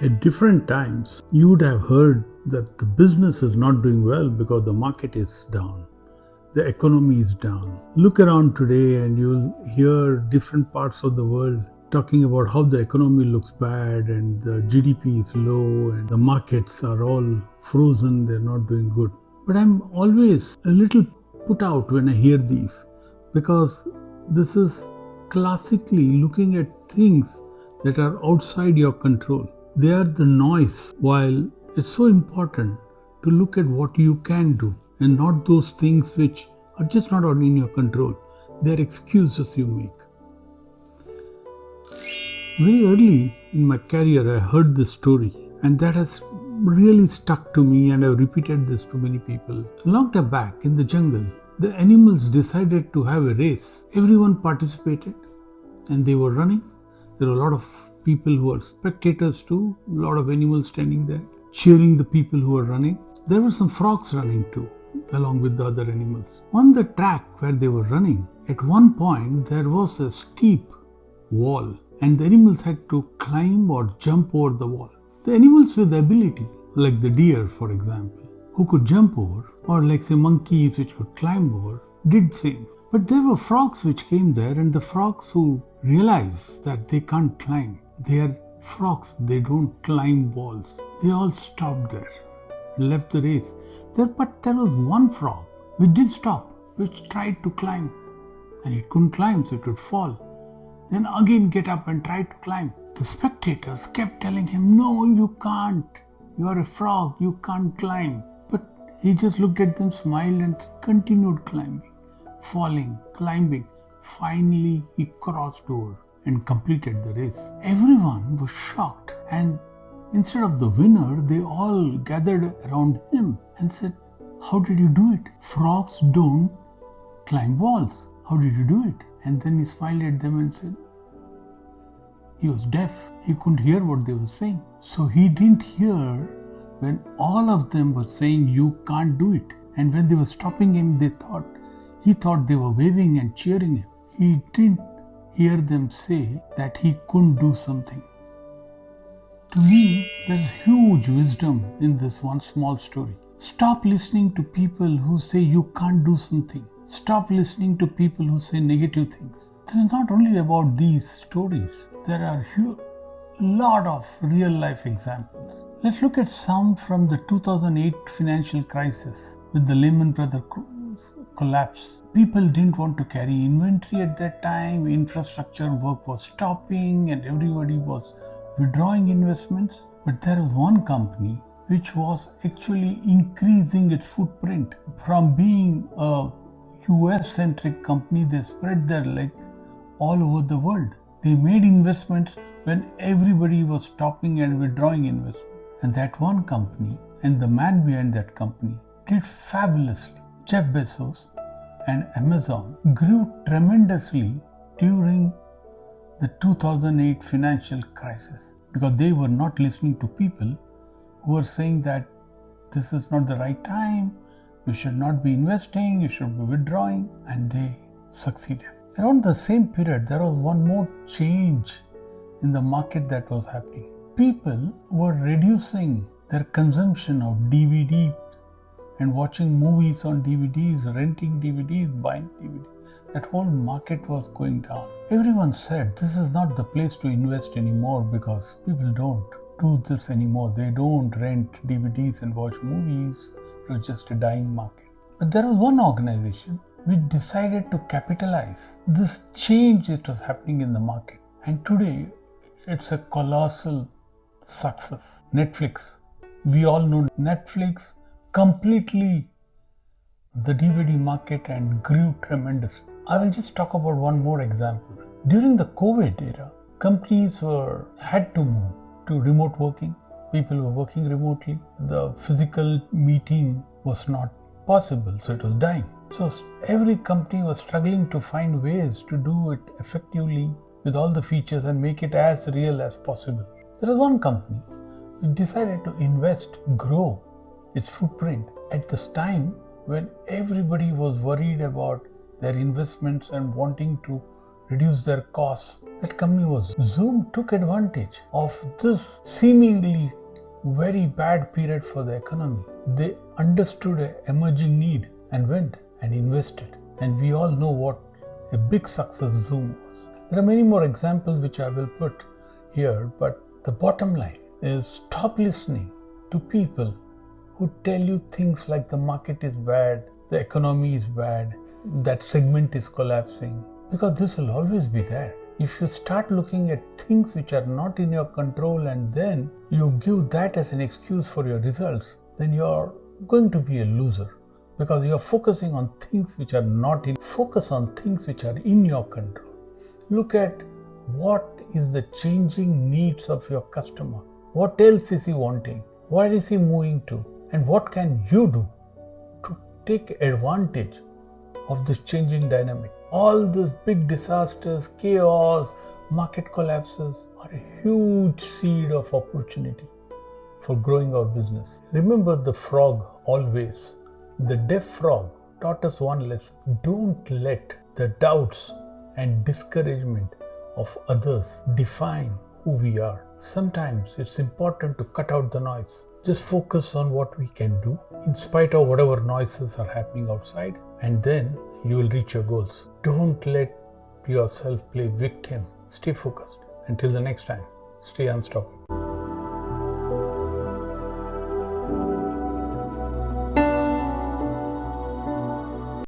At different times, you would have heard that the business is not doing well because the market is down. The economy is down. Look around today and you'll hear different parts of the world talking about how the economy looks bad and the GDP is low and the markets are all frozen, they're not doing good. But I'm always a little put out when I hear these because this is classically looking at things that are outside your control. They are the noise, while it's so important to look at what you can do and not those things which are just not in your control. They are excuses you make. Very early in my career, I heard this story, and that has really stuck to me, and I've repeated this to many people. A long time back in the jungle, the animals decided to have a race. Everyone participated, and they were running. There were a lot of people who were spectators too, a lot of animals standing there, cheering the people who were running. There were some frogs running too, along with the other animals. On the track where they were running, at one point there was a steep wall, and the animals had to climb or jump over the wall. The animals with the ability, like the deer for example, who could jump over, or like say monkeys which could climb over, did same. But there were frogs which came there, and the frogs who realized that they can't climb, they are frogs, they don't climb walls. They all stopped there, left the race. But there was one frog which did stop, which tried to climb, and it couldn't climb, so it would fall. Then again get up and try to climb. The spectators kept telling him, "No, you can't. You are a frog, you can't climb." But he just looked at them, smiled, and continued climbing, falling, climbing. Finally, he crossed over and completed the race. Everyone was shocked, and instead of the winner, they all gathered around him and said, "How did you do it? Frogs don't climb walls. How did you do it?" And then he smiled at them and said, he was deaf. He couldn't hear what they were saying. So he didn't hear when all of them were saying, "You can't do it." And when they were stopping him, he thought they were waving and cheering him. He didn't hear them say that he couldn't do something. To me, there's huge wisdom in this one small story. Stop listening to people who say you can't do something. Stop listening to people who say negative things. This is not only about these stories. There are a lot of real life examples. Let's look at some from the 2008 financial crisis with the Lehman Brothers collapse. People didn't want to carry inventory at that time. Infrastructure work was stopping and everybody was withdrawing investments. But there was one company which was actually increasing its footprint. From being a US-centric company, they spread their leg all over the world. They made investments when everybody was stopping and withdrawing investment. And that one company and the man behind that company did fabulously. Jeff Bezos and Amazon grew tremendously during the 2008 financial crisis because they were not listening to people who were saying that this is not the right time, you should not be investing, you should be withdrawing, and they succeeded. Around the same period, there was one more change in the market that was happening. People were reducing their consumption of DVDs and watching movies on DVDs, renting DVDs, buying DVDs. That whole market was going down. Everyone said this is not the place to invest anymore because people don't do this anymore. They don't rent DVDs and watch movies. It was just a dying market. But there was one organization which decided to capitalize this change that was happening in the market. And today, it's a colossal success. Netflix. We all know Netflix completely the DVD market and grew tremendously. I will just talk about one more example. During the COVID era, companies had to move to remote working. People were working remotely. The physical meeting was not possible, so it was dying. So every company was struggling to find ways to do it effectively with all the features and make it as real as possible. There was one company which decided to invest, grow its footprint at this time when everybody was worried about their investments and wanting to reduce their costs. That company was Zoom took advantage of this seemingly very bad period for the economy. They understood an emerging need and went and invested. And we all know what a big success Zoom was. There are many more examples which I will put here, but the bottom line is stop listening to people who tell you things like the market is bad, the economy is bad, that segment is collapsing, because this will always be there. If you start looking at things which are not in your control and then you give that as an excuse for your results, then you're going to be a loser, because you're focusing on things which are not in. Focus on things which are in your control. Look at what is the changing needs of your customer. What else is he wanting? Where is he moving to? And what can you do to take advantage of this changing dynamic? All these big disasters, chaos, market collapses are a huge seed of opportunity for growing our business. Remember the frog always. The deaf frog taught us one lesson. Don't let the doubts and discouragement of others define who we are. Sometimes it's important to cut out the noise. Just focus on what we can do in spite of whatever noises are happening outside, and then you will reach your goals. Don't let yourself play victim. Stay focused. Until the next time, stay unstoppable.